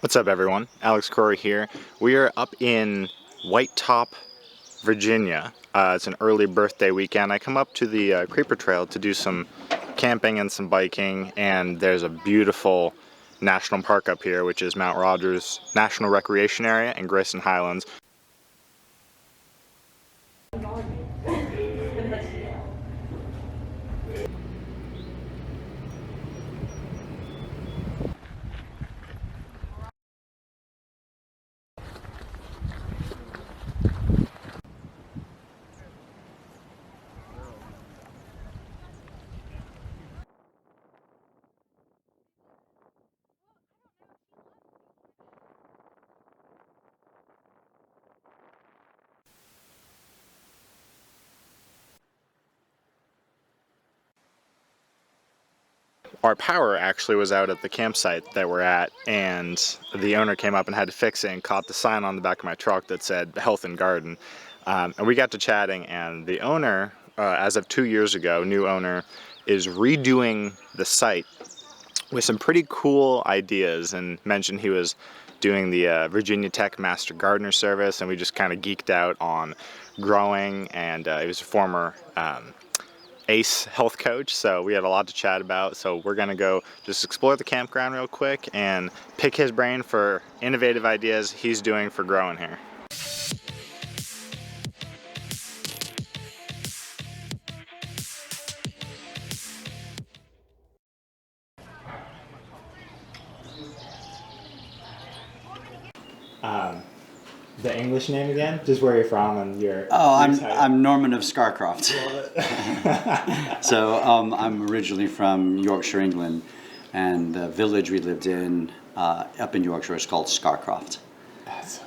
What's up, everyone? Alex Corey here. We are up in Whitetop, Virginia. It's an early birthday weekend. I come up to the Creeper Trail to do some camping and some biking, and there's a beautiful national park up here, which is Mount Rogers National Recreation Area in Grayson Highlands. Our power actually was out at the campsite that we're at, and the owner came up and had to fix it and caught the sign on the back of my truck that said Health and Garden. And we got to chatting, and the owner, as of 2 years ago, new owner, is redoing the site with some pretty cool ideas, and mentioned he was doing the Virginia Tech Master Gardener Service, and we just kind of geeked out on growing, and he was a former ACE health coach, so we had a lot to chat about. So we're gonna go just explore the campground real quick and pick his brain for innovative ideas he's doing for growing here. The English name again? Just where you're from and your... Oh, I'm Norman of Scarcroft. So I'm originally from Yorkshire, England, and the village we lived in up in Yorkshire is called Scarcroft. That's so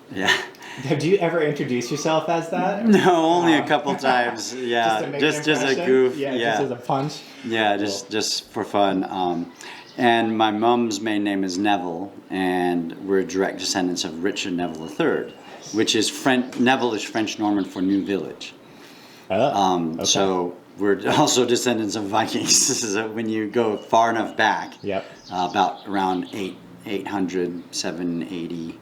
cool. Yeah. Do you ever introduce yourself as that? No, only a couple times. Yeah, just a goof. Yeah, just as a punch. Yeah, just for fun. And my mom's main name is Neville, and we're direct descendants of Richard Neville III, which is Neville is French Norman for new village. Okay. So we're also descendants of Vikings. So when you go far enough back, yep. About around 800, 780,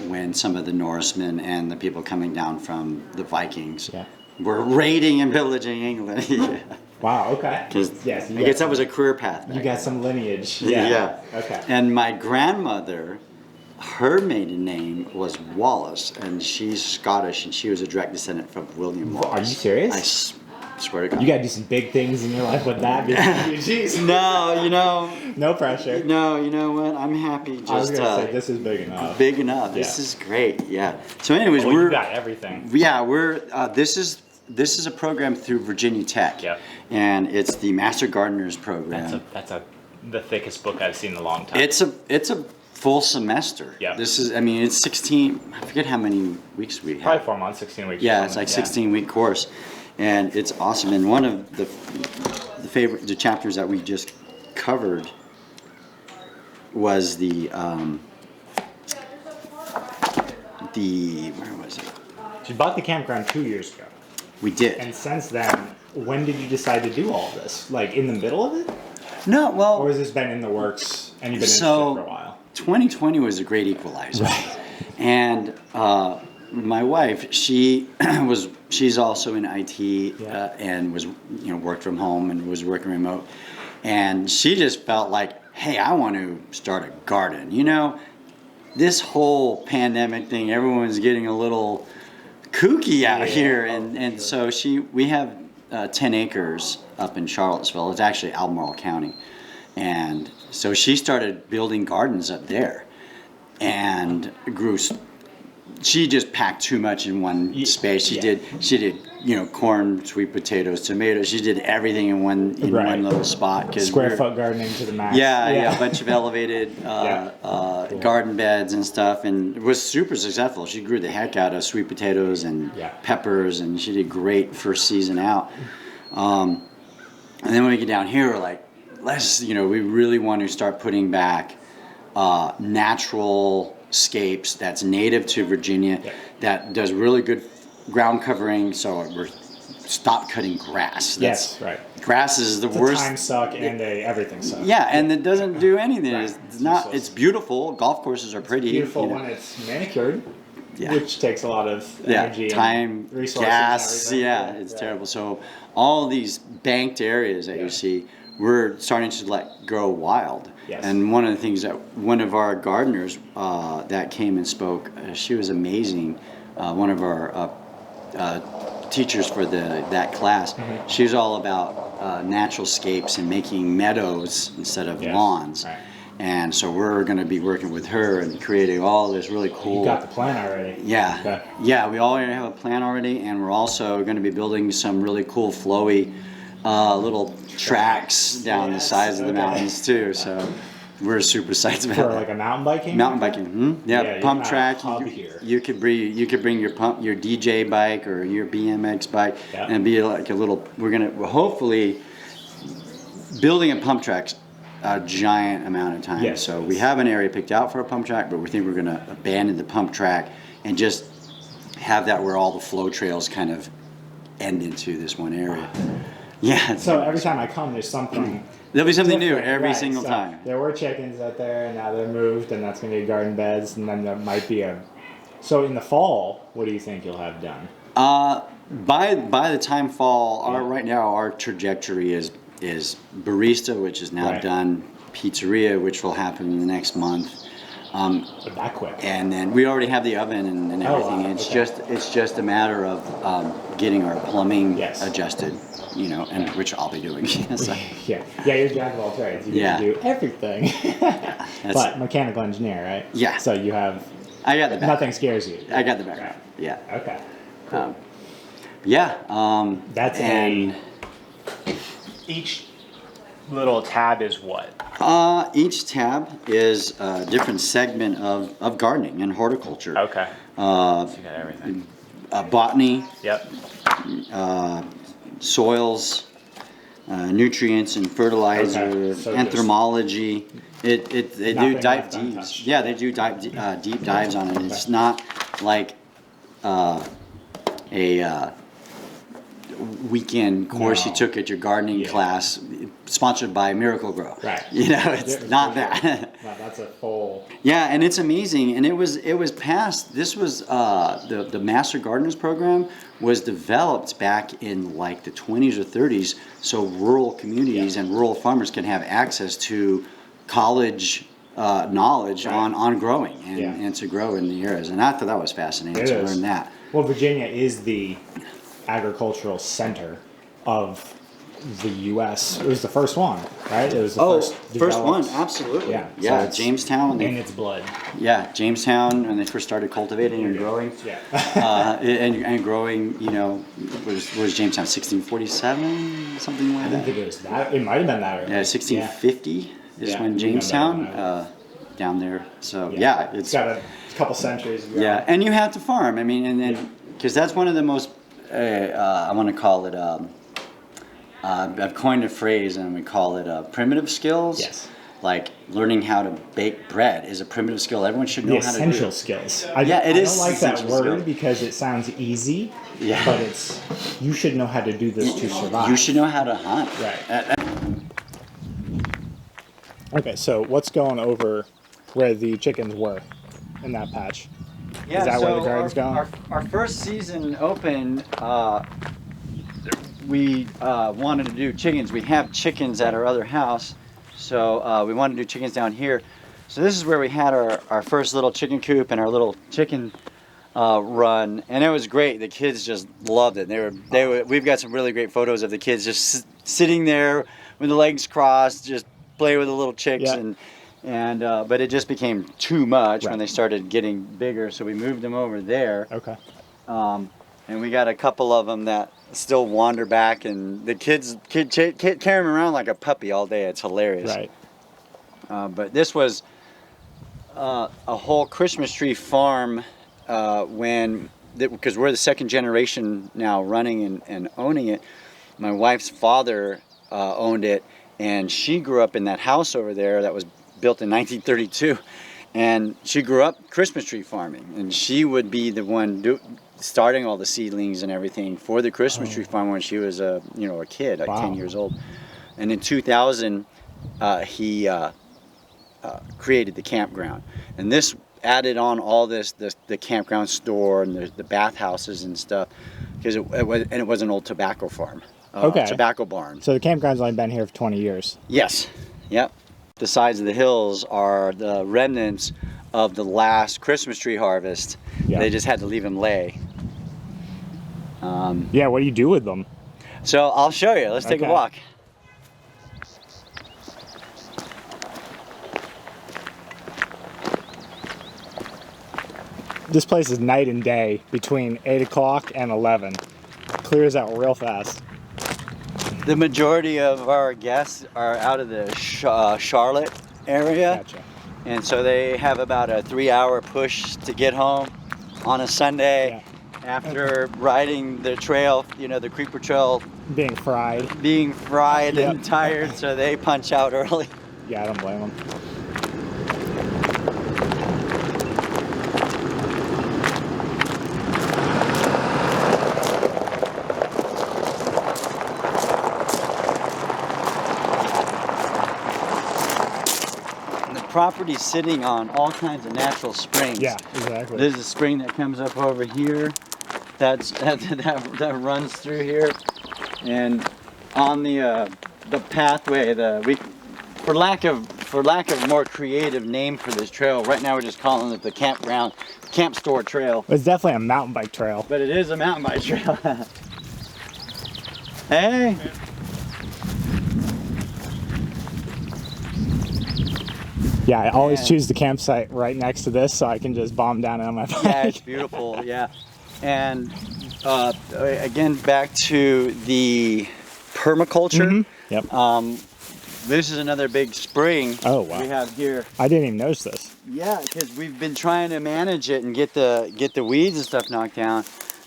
when some of the Norsemen and the people coming down from the Vikings were raiding and pillaging England. Yeah. Wow, okay. Yes, I guess that was a career path. You got some lineage. Yeah. Okay. And my grandmother, her maiden name was Wallace, and she's Scottish, and she was a direct descendant from William Wallace. Are you serious? I swear to God. You gotta do some big things in your life with that. Jeez. No, no pressure. No, you know what? I'm happy. I was gonna say this is big enough. Big enough. This is great. Yeah. So, anyways, you got everything. Yeah, This is a program through Virginia Tech. Yep. And it's the Master Gardeners program. That's the thickest book I've seen in a long time. It's a full semester. Yeah. It's 16, I forget how many weeks we have. Probably 4 months, 16 weeks. Yeah, it's like 16-week course. And it's awesome. And one of the chapters that we just covered was where was it? You bought the campground 2 years ago. We did. And since then, when did you decide to do all of this? Like in the middle of it? No, well... Or has this been in the works and you've been interested for a while? 2020 was a great equalizer. Right. And my wife, she's also in IT and was, worked from home and was working remote. And she just felt like, hey, I want to start a garden. This whole pandemic thing, everyone's getting a little kooky out here, and so we have 10 acres up in Charlottesville. It's actually Albemarle County, and so she started building gardens up there, and grew. She just packed too much in one space. She did corn, sweet potatoes, tomatoes. She did everything in one little spot. Square foot gardening to the max. Yeah, a bunch of elevated garden beds and stuff, and it was super successful. She grew the heck out of sweet potatoes and peppers, and she did great first season out. And then when we get down here, we're like, we really want to start putting back natural scapes that's native to Virginia, that does really good ground covering, so we're stop cutting grass. Yes, right. Grass is the It's worst. a time suck and everything sucks. Yeah, and it doesn't do anything. Right. It's not. It's beautiful. Golf courses are pretty. Beautiful you know. when it's manicured, Yeah. which takes a lot of energy, time, and resources, gas. and Yeah, everything. it's terrible. So all these banked areas that you see, we're starting to let grow wild. Yes. And one of the things that one of our gardeners that came and spoke, she was amazing. One of our teachers for that class, she was all about natural scapes and making meadows instead of lawns. Right. And so we're going to be working with her and creating all this really cool. You got the plan already. Yeah, Okay. yeah. We already have a plan already, and we're also going to be building some really cool, flowy, little tracks down the sides of the mountains too. So we're super psyched about For that. like a mountain biking. Mountain biking, Yeah, Yeah, you pump can track. have a hub here. You could bring your DJ bike or your BMX bike, and be like a little. We're hopefully building a pump track's a giant amount of time. Yes. So we have an area picked out for a pump track, but we think we're going to abandon the pump track and just have that where all the flow trails kind of end into this one area. Yeah. So every time I come, there's something. There'll be something new different, every right. single So time. There were chickens out there, and now they're moved, and that's going to be garden beds, and then there might be a. So in the fall, what do you think you'll have done? By the time fall, right now our trajectory is barista, which is now done, pizzeria, which will happen in the next month. That quick. And then we already have the oven and everything. Wow. It's just a matter of getting our plumbing adjusted, and which I'll be doing. So, Yeah, you're jack of all trades. You can do everything. But mechanical engineer, right? Yeah. So you have. I got the background. Nothing scares you. I got the background. Yeah. Okay. Cool. That's Each little tab is what? Each tab is a different segment of gardening and horticulture. Okay. So you got everything. Botany. Yep. Soils, nutrients and fertilizer, Okay. So entomology. They do Nothing dive left deep. untouched. Yeah, they do deep dives on it. It's not like a weekend course you took at your gardening class, sponsored by Miracle Grow. Right. It's not that. No, that's a full. Yeah, and it's amazing, and it was passed. This was the Master Gardeners program was developed back in like the 20s or 30s, so rural communities and rural farmers can have access to college knowledge on growing and to grow in the areas. And I thought that was fascinating to learn that. Well, Virginia is the agricultural center of the U.S. It was the first one, right? It was the first one, developed- absolutely. Yeah, Yeah, so Jamestown. in its blood. Yeah, Jamestown, when they first started cultivating and growing. Yeah. and growing, was Jamestown 1647, something like I that? think it was that. It might have been that early. Yeah, 1650 is Yeah, when we know Jamestown that down there. So it's got a couple centuries ago. yeah, and you have to farm. I mean, and then because that's one of the most I want to call it. I've coined a phrase, and we call it primitive skills. Yes. Like learning how to bake bread is a primitive skill. Everyone should know The how to do. essential skills. It I is don't like that essential word skill. because it sounds easy. Yeah. But you should know how to do this to survive. You should know how to hunt. Right. Okay, so what's going over where the chickens were in that patch? Yeah, Is that where the garden's going? Our first season open, we wanted to do chickens. We have chickens at our other house, so we wanted to do chickens down here. So this is where we had our first little chicken coop and our little chicken run, and it was great. The kids just loved it. They were. We've got some really great photos of the kids just sitting there with the legs crossed, just play with the little chicks, but it just became too much when they started getting bigger. So we moved them over there. Okay. And we got a couple of them that still wander back, and the kids carry them around like a puppy all day. It's hilarious. Right. But this was a whole Christmas tree farm because we're the second generation now running and owning it. My wife's father owned it, and she grew up in that house over there that was built in 1932. And she grew up Christmas tree farming, and she would be the one starting all the seedlings and everything for the Christmas tree farm when she was a kid, like 10 years old. And in 2000, he created the campground, and this added on all the campground store and the bathhouses and stuff, because it was an old tobacco farm, tobacco barn. So the campground's only been here for 20 years. Yes. Yep. The sides of the hills are the remnants of the last Christmas tree harvest. Yeah. They just had to leave them lay. Yeah, what do you do with them? So I'll show you. Let's take a walk. This place is night and day between 8 o'clock and 11. Clears out real fast. The majority of our guests are out of the Charlotte area. Gotcha. And so they have about a 3-hour push to get home on a Sunday after riding the trail, the Creeper Trail. Being fried and tired, so they punch out early. Yeah, I don't blame them. Property sitting on all kinds of natural springs. Yeah, exactly. There's a spring that comes up over here that runs through here, and on the pathway, for lack of more creative name for this trail, right now we're just calling it the camp store trail. It's definitely a mountain bike trail. But it is a mountain bike trail. Hey. Yeah, I always choose the campsite right next to this so I can just bomb down on my bike. Yeah, it's beautiful, yeah. And again, back to the permaculture. Mm-hmm. Yep. This is another big spring we have here. I didn't even notice this. Yeah, because we've been trying to manage it and get the weeds and stuff knocked down.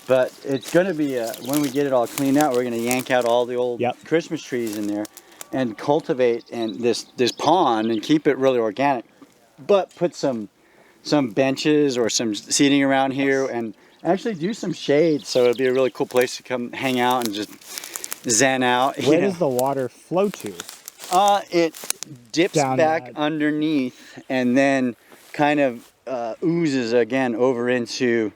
But it's going to be, when we get it all cleaned out, we're going to yank out all the old Christmas trees in there and cultivate this pond and keep it really organic, but put some benches or some seating around here and actually do some shade, so it'll be a really cool place to come hang out and just zen out. Where does the water flow to? It dips back underneath and then kind of oozes again over into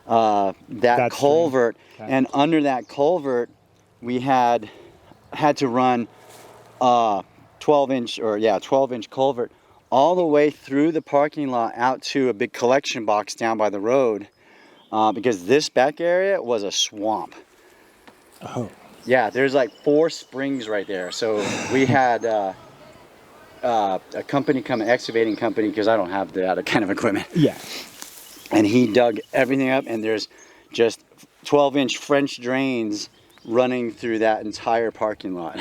that culvert. Okay. And under that culvert we had to run 12-inch culvert all the way through the parking lot out to a big collection box down by the road, because this back area was a swamp. Oh. Yeah, there's like 4 springs right there. So we had a company come, an excavating company, because I don't have that kind of equipment. Yeah. And he dug everything up, and there's just 12-inch French drains running through that entire parking lot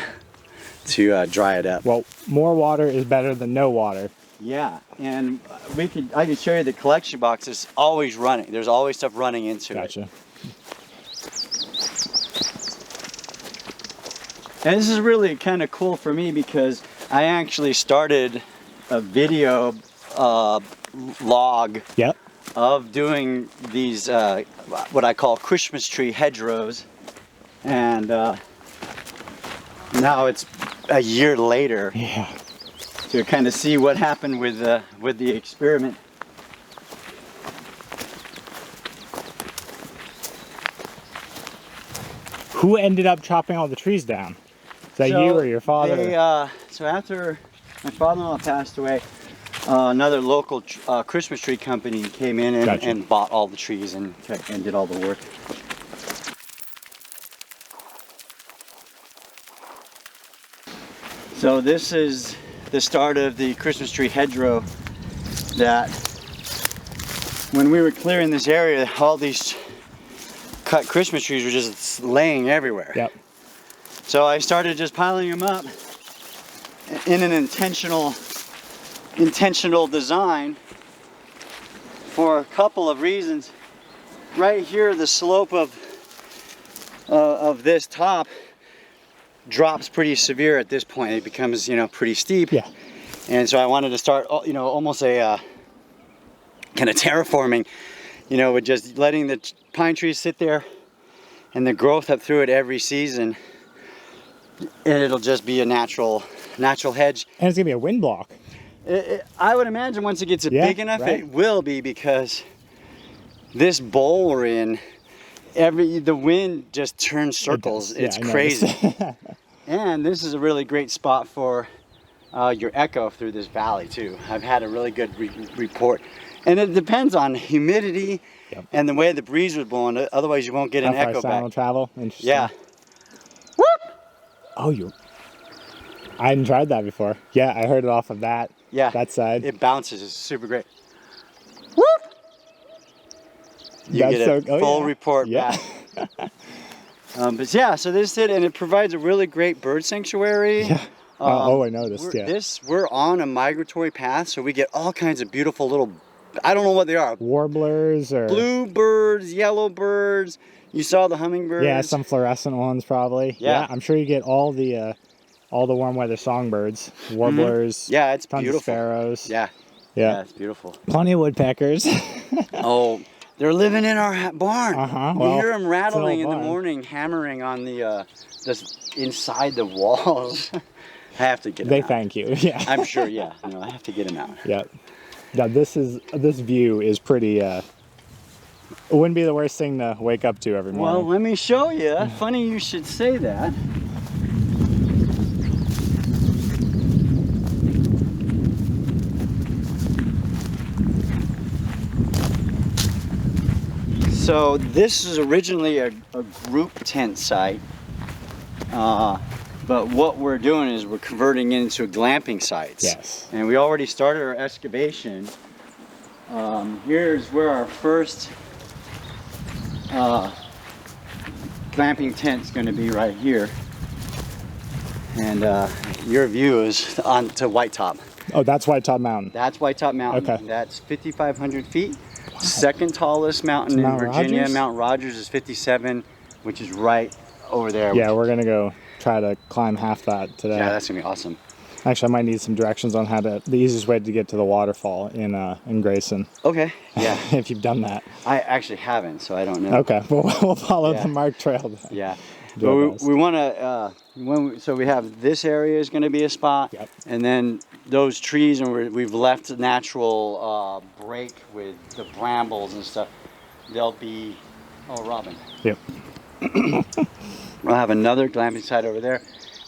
to dry it up. Well, more water is better than no water. Yeah, and I could show you the collection box is always running. There's always stuff running into it. Gotcha. And this is really kind of cool for me because I actually started a video log of doing these what I call Christmas tree hedgerows, and now it's a year later to kind of see what happened with the experiment. Who ended up chopping all the trees down? Is that you or your father? So after my father-in-law passed away, another local Christmas tree company came in and bought all the trees and did all the work. So this is the start of the Christmas tree hedgerow that when we were clearing this area, all these cut Christmas trees were just laying everywhere. Yep. So I started just piling them up in an intentional design for a couple of reasons. Right here, the slope of this top drops pretty severe at this point. It becomes, pretty steep. Yeah. And so I wanted to start, almost a kind of terraforming you know, with just letting the pine trees sit there and the growth up through it every season, and it'll just be a natural hedge. And it's gonna be a wind block. I would imagine once it gets Yeah, big enough, right. it will be, because this bowl we're in, the wind just turns circles. It does. It's Yeah, I crazy. noticed. And this is a really great spot for your echo through this valley too. I've had a really good report. And it depends on humidity and the way the breeze was blowing. Otherwise you won't get an How far echo sound will back. travel? Interesting. Yeah. Oh, I hadn't tried that before. Yeah, I heard it off of that side. It bounces. It's super great. Whoop! You That's get a full report Yeah. back. But yeah, so this is it, and it provides a really great bird sanctuary. Yeah. I noticed. We're on a migratory path, so we get all kinds of beautiful little, I don't know what they are. Warblers or Bluebirds, yellow birds. You saw the hummingbirds. yeah, some fluorescent ones probably. Yeah. I'm sure you get all the warm weather songbirds, warblers. Yeah, it's tons beautiful. of sparrows. Yeah, Yeah. it's beautiful. Plenty of woodpeckers. Oh, they're living in our barn. We Well, hear them rattling in it's an the old barn. morning, hammering on the inside the walls. I have to get them They out. thank you. Yeah. I'm sure. Yeah, no, I have to get them out. Yeah. Now this view is pretty. It wouldn't be the worst thing to wake up to every Well, morning. let me show you. Funny you should say that. So this is originally a group tent site, but what we're doing is we're converting it into glamping sites. Yes. And we already started our excavation. Here's where our first glamping tent's going to be, right here. And your view is on to Whitetop. Oh, that's Whitetop Mountain. That's Whitetop Mountain. Okay. That's 5,500 feet. Second tallest mountain in Mount Virginia. Rogers? Mount Rogers is 57, which is right over there. Yeah, we're gonna go try to climb half that today. Yeah, that's gonna be awesome. Actually, I might need some directions on the easiest way to get to the waterfall in Grayson. Okay. Yeah. If you've done that. I actually haven't, so I don't know. Okay, we'll follow Yeah. the marked trail then. Yeah. Do our But best. we want to, so we have this area is going to be a spot, Yep. and then those trees, and we've left a natural break with the brambles and stuff. They'll be, oh, Robin. Yep. We'll have another glamping site over there,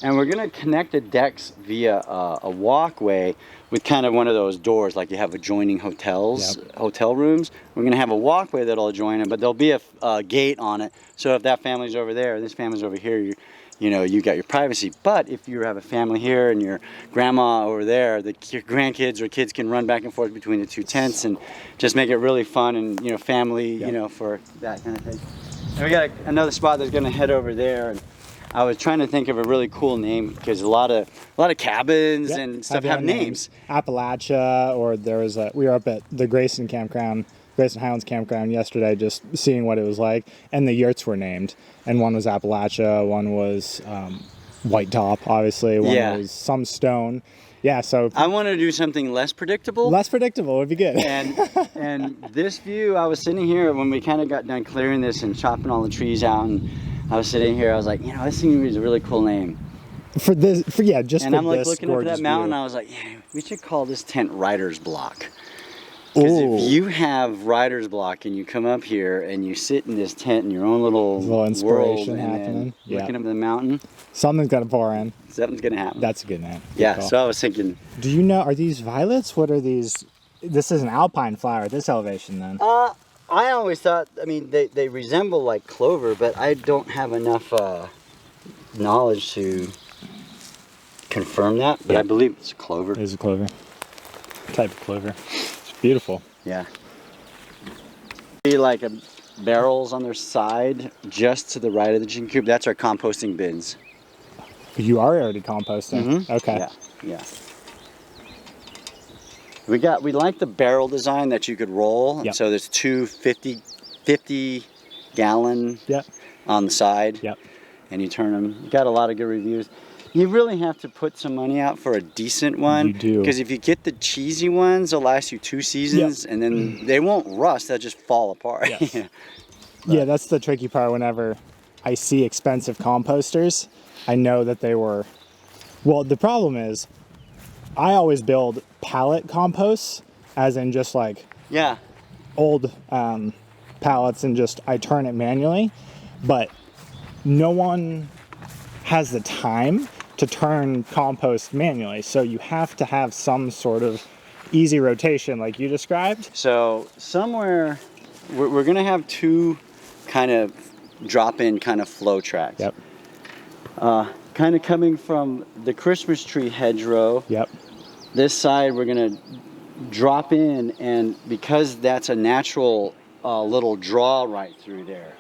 and we're going to connect the decks via a walkway with kind of one of those doors like you have adjoining hotels, Yep. hotel rooms. We're going to have a walkway that'll adjoin it, but there'll be a gate on it. So if that family's over there, this family's over here, you got your privacy. But if you have a family here and your grandma over there, your grandkids or kids can run back and forth between the two tents and just make it really fun and family, Yep. for that kind of thing. And we got another spot that's going to head over there. And I was trying to think of a really cool name because a lot of cabins Yep. and stuff your have names. Appalachia, or we were up at the Grayson Highlands Campground yesterday, just seeing what it was like, and the yurts were named, and one was Appalachia, one was Whitetop, obviously, one Yeah. was some stone. Yeah, so I want to do something less predictable. less predictable would be good. And this view, I was sitting here when we kind of got done clearing this and chopping all the trees out, and I was sitting here, I was like, this thing is a really cool name. just And for I'm like this looking up at gorgeous that mountain, view. I was like, we should call this tent Rider's Block. Because Ooh. if you have Rider's Block and you come up here and you sit in this tent in your own little There's a little world inspiration and then happening. Yeah. looking up at the mountain, Something's got to pour in. something's going to happen. That's a good name. Good Yeah, call. so I was thinking, Do you know, are these violets? What are these? This is an alpine flower at this elevation then. I always thought, they resemble like clover, but I don't have enough knowledge to confirm that, but Yeah. I believe it's clover. It is a clover. Type of clover. It's beautiful. Yeah. Be like barrels on their side, just to the right of the chicken coop. That's our composting bins. You are already composting. Mhm. Okay. Yeah. We like the barrel design that you could roll. Yep. So there's two 50 gallon Yep. on the side. Yep. And you turn them. You got a lot of good reviews. You really have to put some money out for a decent one. You do. Because if you get the cheesy ones, they'll last you 2 seasons, and then they won't rust. They'll just fall apart. Yes. Yeah, that's the tricky part. Whenever I see expensive composters, I know that they were. Well, the problem is, I always build pallet composts, as in just like Yeah. old pallets, and just I turn it manually. But no one has the time to turn compost manually, so you have to have some sort of easy rotation, like you described. So somewhere, we're going to have 2 kind of drop-in kind of flow tracks. Yep. Kind of coming from the Christmas tree hedgerow. Yep. This side we're gonna drop in, and because that's a natural little draw right through there,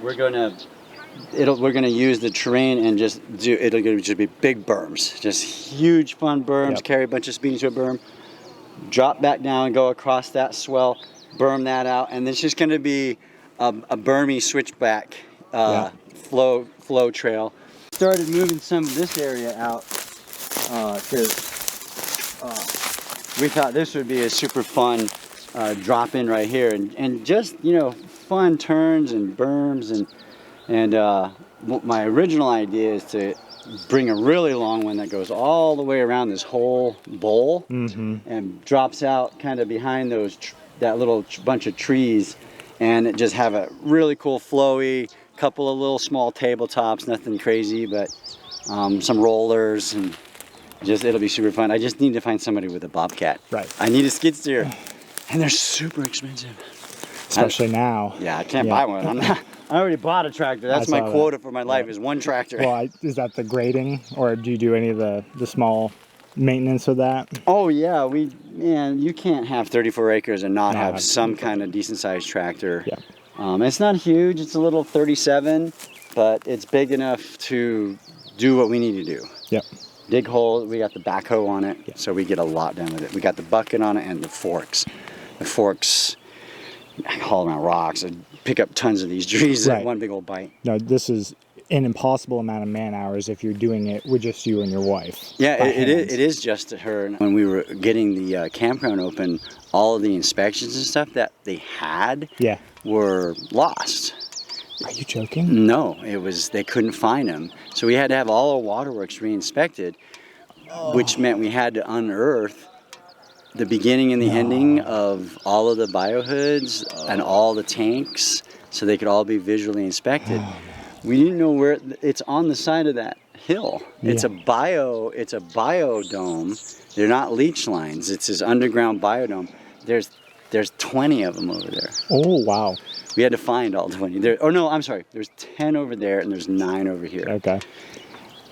we're gonna use the terrain and it'll just be big berms, just huge fun berms. Yep. Carry a bunch of speed into a berm, drop back down and go across that swell, berm that out, and it's just gonna be a bermy switchback flow trail. Started moving some of this area out because we thought this would be a super fun drop in right here, and just fun turns and berms, and my original idea is to bring a really long one that goes all the way around this whole bowl and drops out kind of behind that little bunch of trees, and just have a really cool flowy couple of little small tabletops, nothing crazy, but some rollers, and it'll be super fun. I just need to find somebody with a bobcat. Right. I need a skid steer, and they're super expensive. Especially now. Yeah, I can't buy one. I already bought a tractor. That's my quota for my life is one tractor. Well, is that the grading, or do you do any of the small maintenance with that? Oh yeah, you can't have 34 acres and not have some kind of decent sized tractor. Yeah. It's not huge, it's a little 37, but it's big enough to do what we need to do. Yep. Dig holes, we got the backhoe on it, so we get a lot done with it. We got the bucket on it and the forks. The forks, I haul around rocks and pick up tons of these trees in one big old bite. No, this is an impossible amount of man hours if you're doing it with just you and your wife. Yeah, it is just her. When we were getting the campground open, all of the inspections and stuff that they had were lost. Are you joking? No, they couldn't find them. So we had to have all our waterworks re-inspected, which meant we had to unearth the beginning and the ending of all of the biohoods and all the tanks so they could all be visually inspected. We didn't know where it's on the side of that hill. Yeah. It's a biodome. They're not leach lines. It's this underground biodome. There's 20 of them over there. Oh, wow. We had to find all 20. There's 10 over there and there's 9 over here. Okay.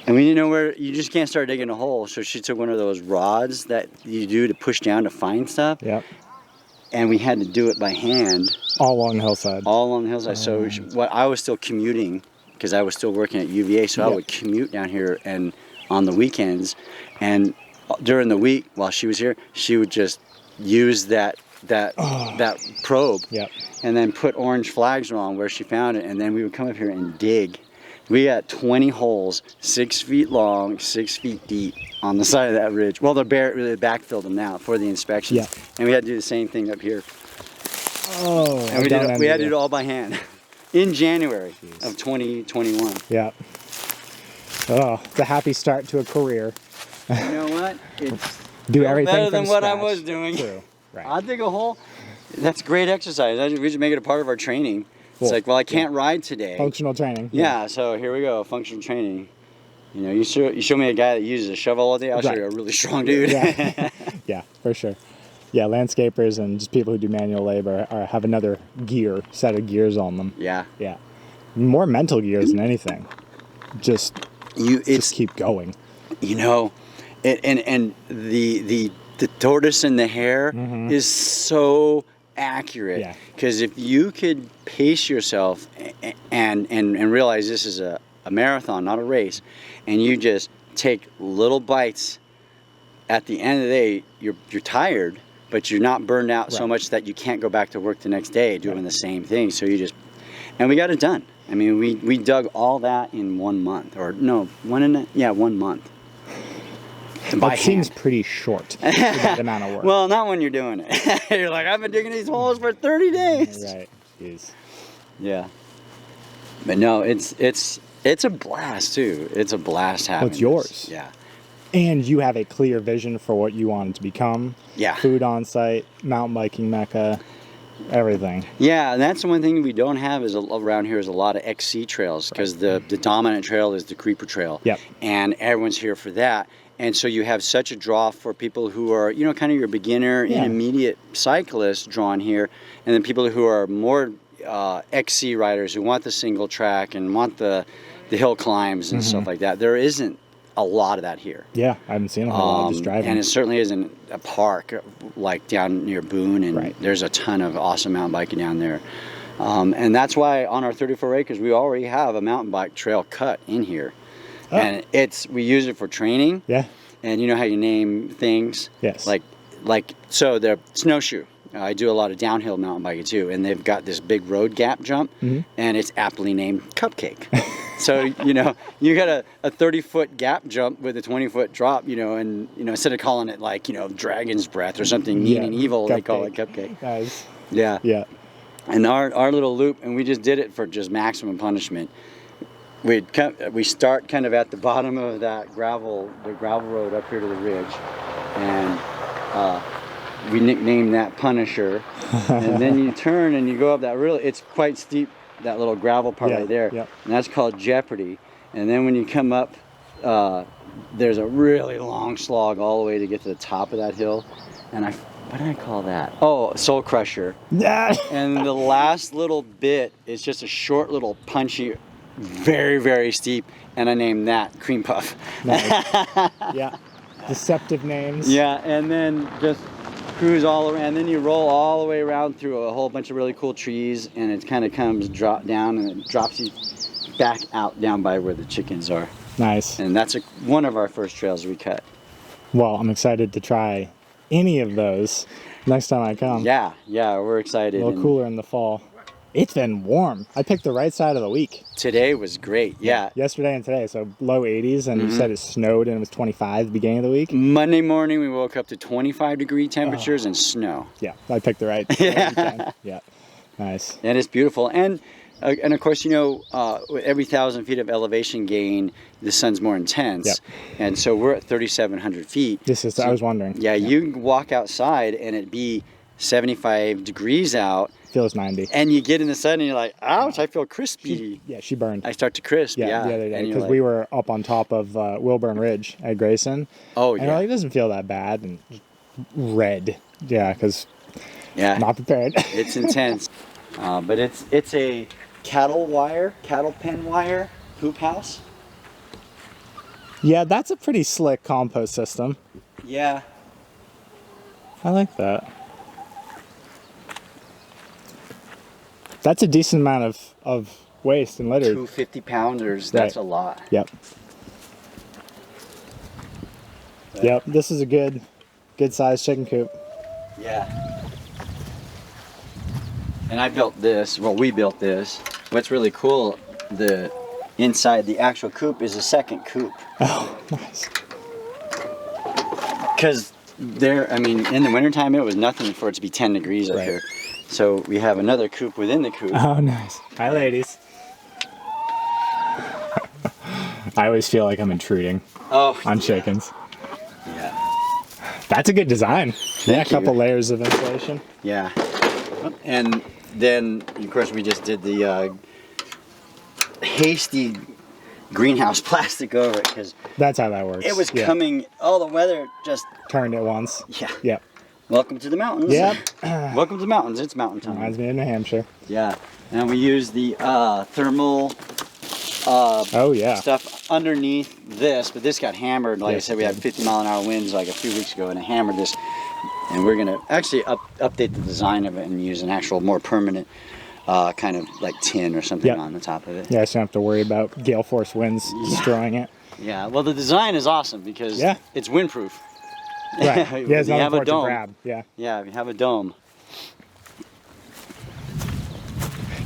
And we didn't know where, you just can't start digging a hole. So she took one of those rods that you do to push down to find stuff. Yep. And we had to do it by hand. All along the hillside. All along the hillside. So I was still commuting because I was still working at UVA. So I would commute down here and on the weekends. And during the week while she was here, she would just use that probe and then put orange flags on where she found it, and then we would come up here and dig. We got 20 holes, 6 feet long, 6 feet deep on the side of that ridge. Well, they backfilled them now for the inspections, and we had to do the same thing up here. Oh, and we had to do it all by hand in January of 2021. Yeah. Oh, it's a happy start to a career. You know what? It's do everything better than from what I scratch. was doing. True. Right. I'll dig a hole. That's great exercise. We should make it a part of our training. Cool. It's like, well, I can't ride today. Functional training. Yeah, so here we go, functional training. You know, you show me a guy that uses a shovel all day, I'll show you a really strong dude. Yeah. Yeah, for sure. Yeah, landscapers and just people who do manual labor have another set of gears on them. Yeah. Yeah. More mental gears than anything. Just keep going. You know, and the tortoise and the hare is so accurate, because if you could pace yourself and realize this is a marathon, not a race, and you just take little bites, at the end of the day you're tired, but you're not burned out so much that you can't go back to work the next day doing the same thing. So and we got it done. I mean, we dug all that in 1 month, or no, 1 month. That seems pretty short for that amount of work. Well, not when you're doing it. You're like, I've been digging these holes for 30 days. Right. Jeez. Yeah. But no, it's a blast too. It's a blast having It's yours. this. Yeah. And you have a clear vision for what you want it to become. Yeah. Food on site, mountain biking mecca, everything. Yeah, and that's the one thing we don't have is around here is a lot of XC trails, because the dominant trail is the Creeper Trail. Yep. And everyone's here for that. And so you have such a draw for people who are, you know, kind of your beginner, intermediate cyclists drawn here, and then people who are more XC riders who want the single track and want the hill climbs and stuff like that. There isn't a lot of that here. Yeah, I haven't seen a whole lot just driving. And it certainly isn't a park like down near Boone, and there's a ton of awesome mountain biking down there. And that's why on our 34 acres we already have a mountain bike trail cut in here. Oh. And we use it for training. Yeah. And you know how you name things? Yes. Like so the snowshoe. I do a lot of downhill mountain biking too, and they've got this big road gap jump, and it's aptly named Cupcake. So, you know, you got a 30-foot gap jump with a 20-foot drop, you know, and, you know, instead of calling it like, you know, Dragon's Breath or something mean and evil, they call it Cupcake. Nice. Yeah. Yeah. And our little loop, and we just did it for just maximum punishment. We start kind of at the bottom of that gravel road up here to the ridge, and we nicknamed that Punisher. And then you turn and you go up that it's quite steep, that little gravel part right there. Yep. And that's called Jeopardy. And then when you come up, there's a really long slog all the way to get to the top of that hill. And what did I call that? Oh, Soul Crusher. Yeah. And the last little bit is just a short little punchy, very, very steep. And I named that Cream Puff. Nice. Yeah. Deceptive names. Yeah, and then just cruise all around, and then you roll all the way around through a whole bunch of really cool trees, and it kind of drop down, and it drops you back out down by where the chickens are. Nice. And that's one of our first trails we cut. Well, I'm excited to try any of those next time I come. Yeah, we're excited. A little cooler in the fall. It's been warm. I picked the right side of the week. Today was great, yeah. Yesterday and today, so low 80s, and you said it snowed and it was 25 at the beginning of the week. Monday morning we woke up to 25-degree temperatures and snow. Yeah, I picked the right weekend. Yeah, nice. And it's beautiful. And of course, you know, with every 1,000 feet of elevation gain, the sun's more intense. Yep. And so we're at 3,700 feet. I was wondering. Yeah, you walk outside and it'd be 75 degrees out. Feels 90. And you get in the sun and you're like, ouch, I feel crispy. She burned. I start to crisp, the other day, because like, we were up on top of Wilburn Ridge at Grayson. Oh, and it doesn't feel that bad. And red. Yeah, because not prepared. It's intense. But it's a cattle pen wire hoop house. Yeah, that's a pretty slick compost system. Yeah. I like that. That's a decent amount of waste and litter. 2 50-pounders, that's a lot. Yep. Yep, this is a good sized chicken coop. Yeah. And I built this, we built this. What's really cool, the inside the actual coop is a second coop. Oh, nice. Because in the wintertime it was nothing for it to be 10 degrees up here. So we have another coop within the coop. Oh, nice. Hi, ladies. I always feel like I'm intruding on chickens. Yeah. That's a good design. Thank a couple you. layers of insulation. Yeah. And then, of course, we just did the hasty greenhouse plastic over it because that's how that works. It was coming, the weather just turned at once. Yeah. Yep. Welcome to the mountains. Yep. Welcome to the mountains. It's mountain time. Reminds me of New Hampshire. Yeah. And we use the thermal stuff underneath this, but this got hammered. Like I said, we had 50-mile-an-hour winds like a few weeks ago, and it hammered this. And we're gonna actually update the design of it and use an actual more permanent kind of like tin or something on the top of it. Yeah, so you don't have to worry about gale force winds destroying it. Yeah. Well, the design is awesome because it's windproof. Right. Yeah, it's you not have a dome. To grab. Yeah. Yeah, if you have a dome.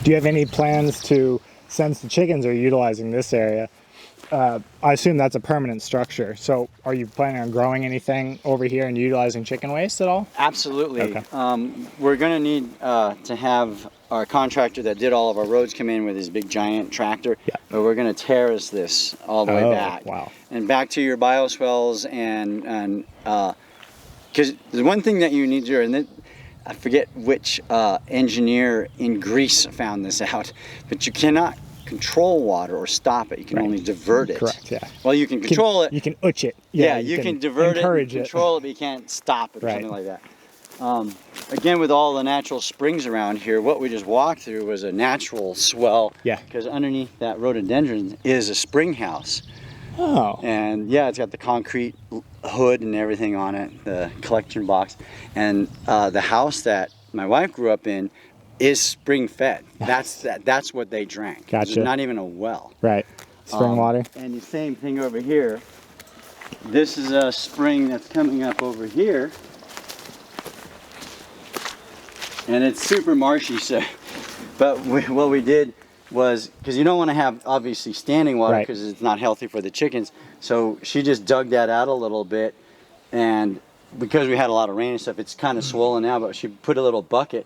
Do you have any plans to since the chickens are utilizing this area, I assume that's a permanent structure. So are you planning on growing anything over here and utilizing chicken waste at all? Absolutely. Okay. We're going to need to have our contractor that did all of our roads come in with his big giant tractor. Yeah. But we're going to terrace this all the way back. Wow. And back to your bioswales and because the one thing that you need to do, and I forget which engineer in Greece found this out, but you cannot control water or stop it. You can only divert it. Correct, yeah. Well, you can control it. You can utch it. Yeah, you can divert it, and control it, but you can't stop it or something like that. Again, with all the natural springs around here, what we just walked through was a natural swell. Yeah. Because underneath that rhododendron is a spring house. Oh. And yeah, it's got the concrete hood and everything on it, the collection box. And the house that my wife grew up in is spring fed. That's what they drank. Gotcha. There's not even a well. Right. Spring water. And the same thing over here. This is a spring that's coming up over here. And it's super marshy, so, but what we did was, because you don't want to have obviously standing water because it's not healthy for the chickens, so she just dug that out a little bit, and because we had a lot of rain and stuff, it's kind of swollen now, but she put a little bucket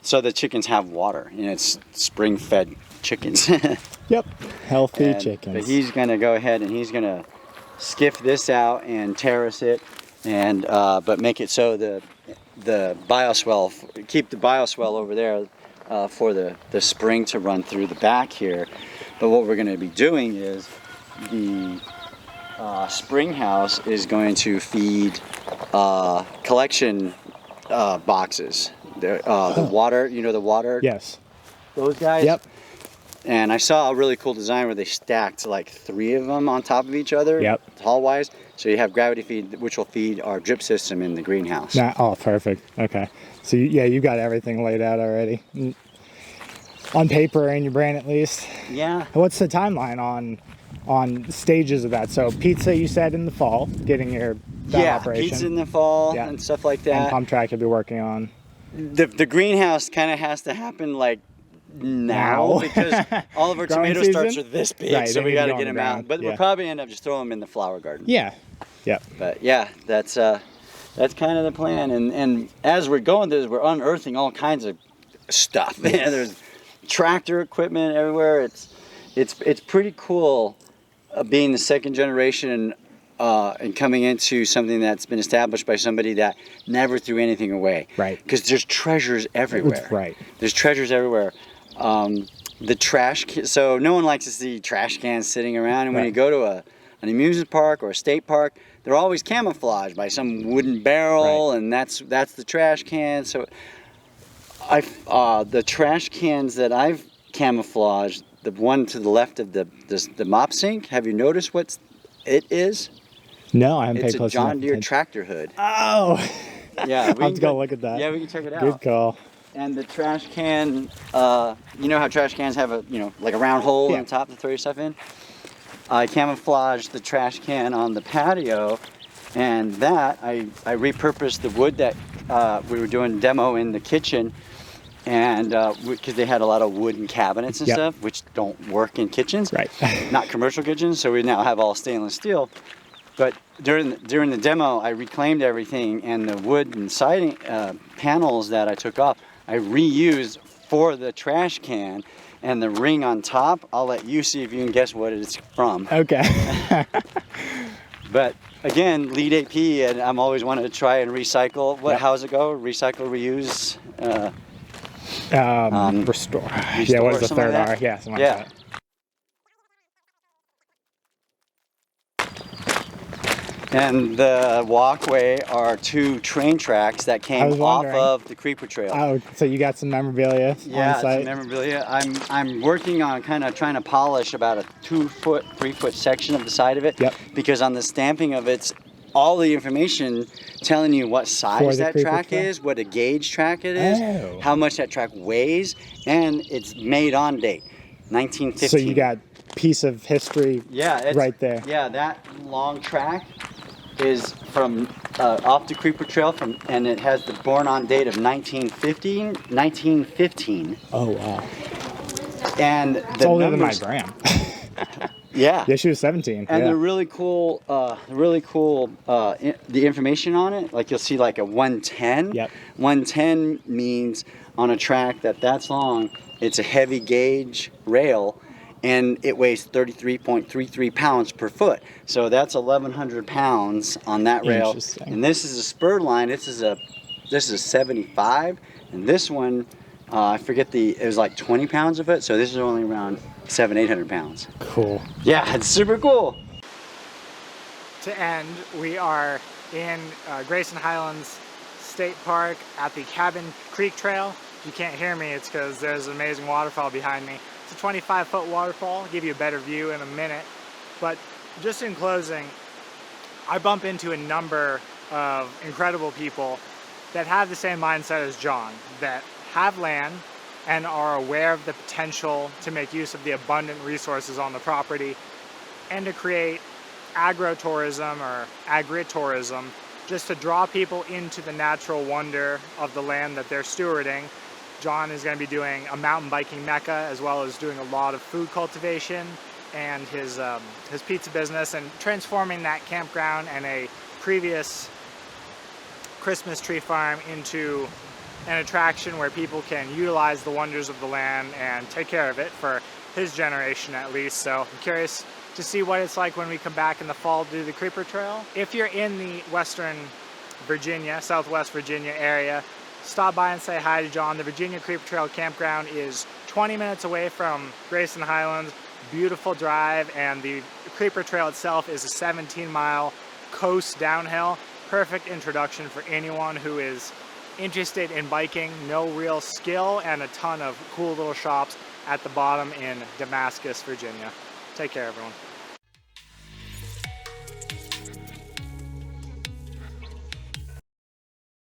so the chickens have water, and it's spring fed chickens. Yep, healthy chickens. But he's going to go ahead and he's going to skiff this out and terrace it, and but make it so the bioswale, keep the bioswale over there for the spring to run through the back here. But what we're going to be doing is the spring house is going to feed collection boxes. The water, you know, the water. Yes. Those guys. Yep. And I saw a really cool design where they stacked like 3 of them on top of each other. Yep. Tall-wise. So you have gravity feed, which will feed our drip system in the greenhouse. Oh, perfect. Okay. So yeah, you got everything laid out already. On paper, in your brain at least. Yeah. What's the timeline on stages of that? So pizza, you said in the fall, getting your operation. Pizza in the fall and stuff like that. And pump track you'll be working on. The greenhouse kind of has to happen like now because all of our tomato starts are this big, so we got to get them out. But we'll probably end up just throwing them in the flower garden. Yeah. Yep. But yeah, that's kind of the plan. And as we're going through this, we're unearthing all kinds of stuff. There's tractor equipment everywhere. It's pretty cool being the second generation and coming into something that's been established by somebody that never threw anything away. Right. Because there's treasures everywhere. Right. There's treasures everywhere. The trash, so no one likes to see trash cans sitting around. And when you go to an amusement park or a state park, they're always camouflaged by some wooden barrel, and that's the trash can. So the trash cans that I've camouflaged, the one to the left of the mop sink, have you noticed what it is? No, I haven't paid It's a close John Deere attention. tractor hood. Oh! Yeah, I'll have to go look at that. Yeah, we can check it out. Good call. And the trash can, you know how trash cans have like a round hole on top to throw your stuff in? I camouflaged the trash can on the patio, and that I repurposed the wood that we were doing demo in the kitchen, and because they had a lot of wooden cabinets and stuff, which don't work in kitchens, not commercial kitchens. So we now have all stainless steel. But during the demo, I reclaimed everything, and the wood and siding panels that I took off, I reused for the trash can. And the ring on top, I'll let you see if you can guess what it's from. Okay. But again, lead AP, and I'm always wanting to try and recycle. How's it go? Recycle, reuse? Restore. Yeah, what is the third R? Yeah, something like that. And the walkway are 2 train tracks that came off of the Creeper Trail. Oh, so you got some memorabilia on site? Some memorabilia. I'm working on kind of trying to polish about a 2-foot, 3-foot section of the side of it. Yep. Because on the stamping of it's all the information telling you what size that track is, what a gauge track it is, how much that track weighs, and it's made on date, 1915. So you got piece of history right there. Yeah, that long track is from off the Creeper Trail, and it has the born on date of 1915. Oh, wow. And It's older than my gram. Yeah. Yeah, she was 17. And yeah. the really cool, the information on it, like you'll see like a 110. Yep. 110 means on a track that's long, it's a heavy gauge rail, and it weighs 33.33 pounds per foot. So that's 1,100 pounds on that rail. Interesting. And this is a spur line. This is a 75, and this one, I forget it was like 20 pounds of it. So this is only around 800 pounds. Cool. Yeah, it's super cool. To end, we are in Grayson Highlands State Park at the Cabin Creek Trail. If you can't hear me, it's because there's an amazing waterfall behind me. It's a 25-foot waterfall. I'll give you a better view in a minute. But just in closing, I bump into a number of incredible people that have the same mindset as John, that have land and are aware of the potential to make use of the abundant resources on the property and to create agro-tourism or agritourism, just to draw people into the natural wonder of the land that they're stewarding. John is going to be doing a mountain biking mecca, as well as doing a lot of food cultivation and his pizza business, and transforming that campground and a previous Christmas tree farm into an attraction where people can utilize the wonders of the land and take care of it for his generation at least. So I'm curious to see what it's like when we come back in the fall to do the Creeper Trail. If you're in the Western Virginia, Southwest Virginia area, stop by and say hi to John. The Virginia Creeper Trail Campground is 20 minutes away from Grayson Highlands. Beautiful drive, and the Creeper Trail itself is a 17-mile coast downhill. Perfect introduction for anyone who is interested in biking. No real skill and a ton of cool little shops at the bottom in Damascus, Virginia. Take care, everyone.